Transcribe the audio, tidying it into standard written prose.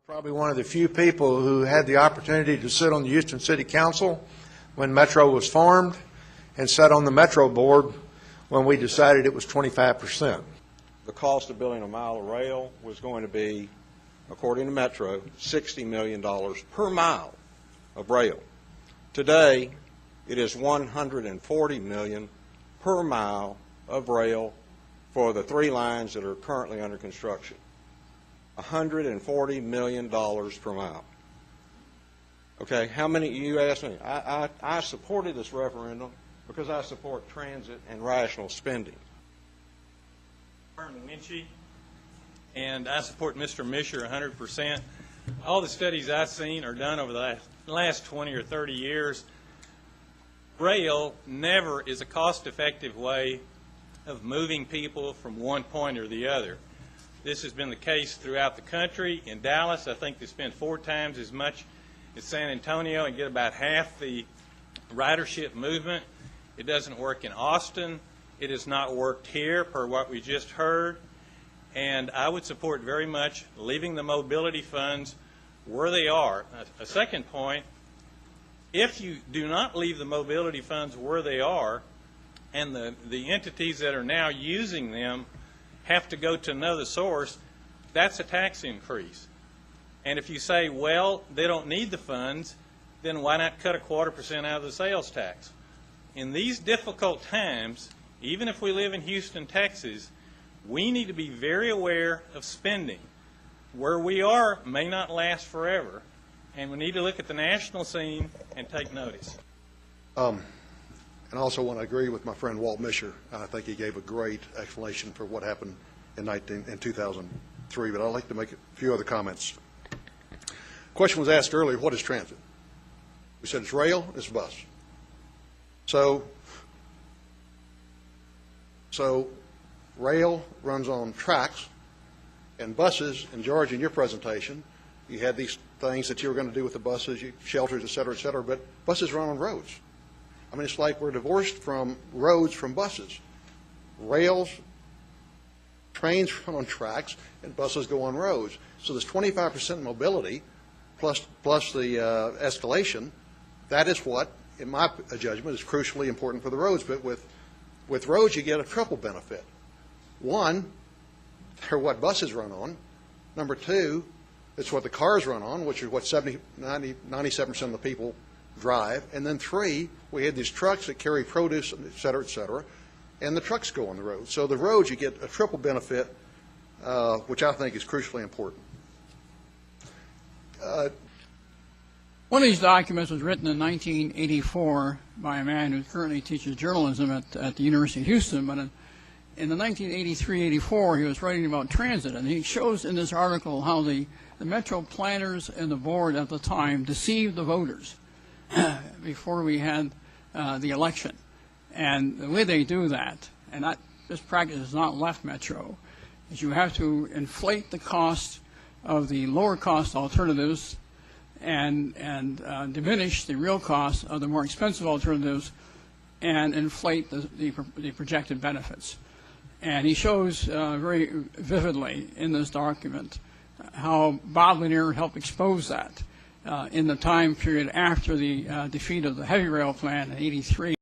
Probably one of the few people who had the opportunity to sit on the Houston City Council when Metro was formed and sat on the Metro board when we decided it was 25%. The cost of building a mile of rail was going to be, according to Metro, $60 million per mile of rail. Today, it is $140 million per mile of rail for the 3 lines that are currently under construction. $140 million per mile. Okay, how many, you asked me, I supported this referendum because I support transit and rational spending. Vern Wuensche, and I support Mr. Misher 100%. All the studies I've seen are done over the last 20 or 30 years. Rail never is a cost-effective way of moving people from one point or the other. This has been the case throughout the country. In Dallas, I think they spend 4 times as much as San Antonio and get about half the ridership movement. It doesn't work in Austin. It has not worked here, per what we just heard. And I would support very much leaving the mobility funds where they are. A second point, if you do not leave the mobility funds where they are, and the entities that are now using them have to go to another source, that's a tax increase. And if you say, well, they don't need the funds, then why not cut 0.25% out of the sales tax? In these difficult times, even if we live in Houston, Texas, we need to be very aware of spending. Where we are may not last forever, and we need to look at the national scene and take notice. And I also want to agree with my friend Walt Misher. I think he gave a great explanation for what happened in 2003, but I'd like to make a few other comments. The question was asked earlier, what is transit? We said it's rail, it's bus. So rail runs on tracks, and buses, and George, in your presentation, you had these things that you were going to do with the buses, shelters, et cetera, but buses run on roads. I mean, it's like we're divorced from roads from buses. Rails, trains run on tracks, and buses go on roads. So there's 25% mobility plus the escalation. That is what, in my judgment, is crucially important for the roads. But with roads, you get a triple benefit. One, they're what buses run on. Number two, it's what the cars run on, which is what 97% of the people drive. And then 3, we had these trucks that carry produce, et cetera, and the trucks go on the road. So the roads, you get a triple benefit, which I think is crucially important. One of these documents was written in 1984 by a man who currently teaches journalism at the University of Houston, but in the 1983-84 he was writing about transit, and he shows in this article how the Metro planners and the board at the time deceived the voters before we had the election. And the way they do that, and this practice has not left Metro, is you have to inflate the cost of the lower cost alternatives and diminish the real cost of the more expensive alternatives and inflate the projected benefits. And he shows very vividly in this document how Bodliner helped expose that in the time period after the defeat of the heavy rail plan in '83.